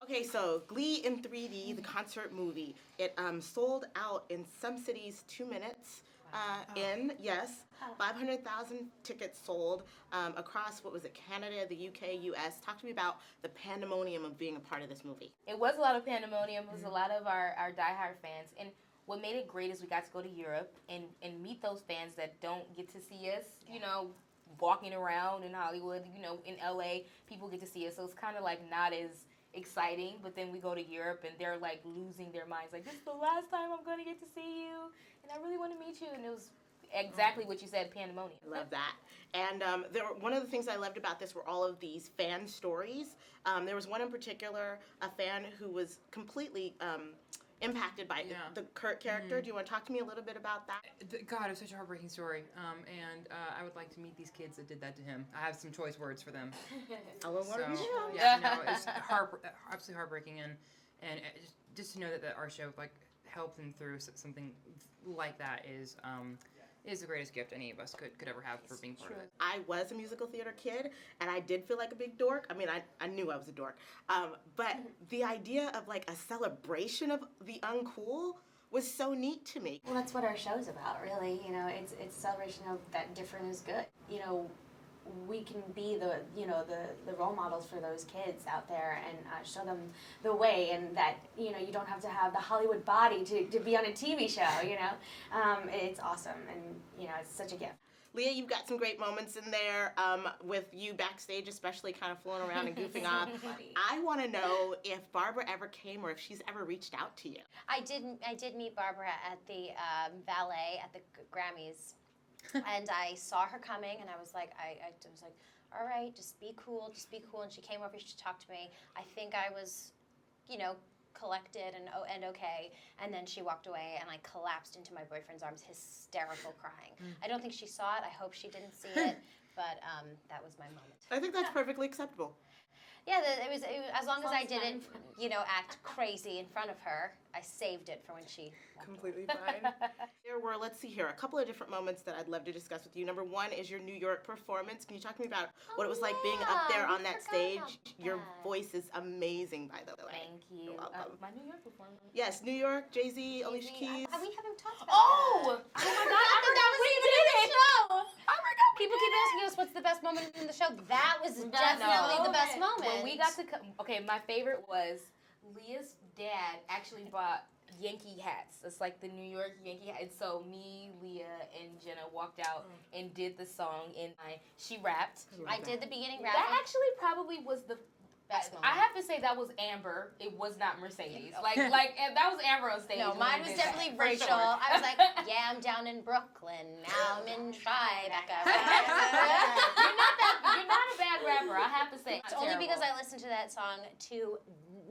Okay, so Glee in 3D, the concert movie. It sold out in some cities 2 minutes. Yes, 500,000 tickets sold across, what was it, Canada, the UK, US. Talk to me about the pandemonium of being a part of this movie. It was a lot of pandemonium. It was a lot of our diehard fans. And what made it great is we got to go to Europe and meet those fans that don't get to see us, you know, walking around in Hollywood, you know, in LA. People get to see us. So it's kind of like not as exciting, but then we go to Europe and they're like losing their minds, like, this is the last time I'm going to get to see you, and I really want to meet you. And it was exactly what you said, pandemonium. I love that. And one of the things I loved about this were all of these fan stories. There was one in particular, a fan who was completely impacted by the Kurt character. Do you want to talk to me a little bit about that? God, it was such a heartbreaking story. And I would like to meet these kids that did that to him. I have some choice words for them. Yeah, no, it's absolutely heartbreaking, and just to know that our show like helped them through something like that is the greatest gift any of us could ever have for being part of it. I was a musical theater kid, and I did feel like a big dork. I mean, I knew I was a dork. But the idea of like a celebration of the uncool was so neat to me. Well, that's what our show's about, really. You know, it's a celebration of that different is good. You know, we can be the role models for those kids out there and show them the way, and that, you know, you don't have to have the Hollywood body to be on a TV show, you know. It's awesome, and, you know, it's such a gift. Lea, you've got some great moments in there with you backstage, especially kind of fooling around and goofing off. I want to know if Barbara ever came or if she's ever reached out to you. I did meet Barbara at the valet at the Grammys. And I saw her coming, and I was like, all right, just be cool. And she came over, she talked to me. I think I was, you know, collected and okay. And then she walked away, and I collapsed into my boyfriend's arms, hysterical crying. I don't think she saw it. I hope she didn't see it, but that was my moment. I think that's perfectly acceptable. Yeah, it was as long as I didn't, you know, act crazy in front of her. I saved it for when she completely fine. There were, let's see here, a couple of different moments that I'd love to discuss with you. Number one is your New York performance. Can you talk to me about what it was like being up there on that stage? Your voice is amazing, by the way. Thank you. You're welcome. My New York performance. Yes, New York, Jay-Z, Alicia Keys. We haven't talked about Oh! that. Oh my God, I forgot we even did in the it! show. I forgot we People keep asking us what's the best moment in the show. That was definitely the best moment. When we got to okay, my favorite was Leah's dad actually bought Yankee hats. It's like the New York Yankee hat. And so me, Lea, and Jenna walked out and did the song, and she rapped. I did the beginning rap. That actually probably was the best moment. I have to say that was Amber. It was not Mercedes. Like that was Amber on stage. No, mine was definitely Rachel. Sure. I was like, yeah, I'm down in Brooklyn. Now I'm in Tribeca. You're not a bad rapper, I have to say. It's only because I listened to that song to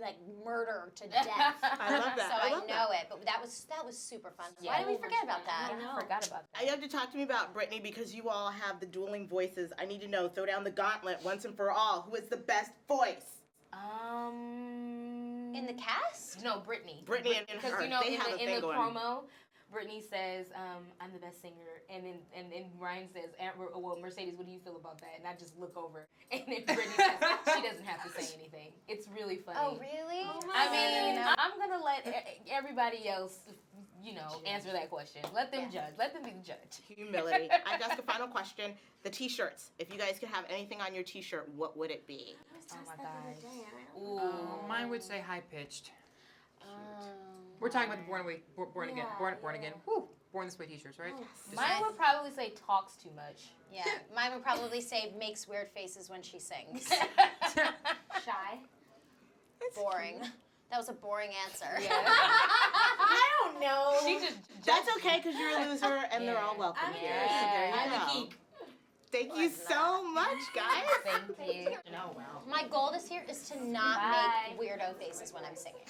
like murder to death. I love that. So I know it, but that was super fun. Why did we forget about that? I forgot about that. You have to talk to me about Britney because you all have the dueling voices. I need to know, throw down the gauntlet once and for all. Who is the best voice? In the cast? No, Britney. Britney and her. Because you know, they have a in thing the going. promo, Britney says, "I'm the best singer," and then Ryan says, "Well, Mercedes, what do you feel about that?" And I just look over, and then Britney says, "She doesn't have to say anything." It's really funny. Oh, really? I mean, I'm gonna let everybody else, you know, answer that question. Let them judge. Let them be the judge. Humility. I've got a final question. The T-shirts. If you guys could have anything on your T-shirt, what would it be? Oh my gosh. Oh, mine would say high pitched. We're talking about the born again. Woo, born this way T-shirts, right? Mine would probably say talks too much. Yeah, mine would probably say makes weird faces when she sings. Shy. Boring. That was a boring answer. Yeah. I don't know. She just That's okay because you're a loser and they're all welcome here. So there you I'm go. a geek. Thank you so much, guys. Thank you. My goal this year is to not make weirdo faces when I'm singing.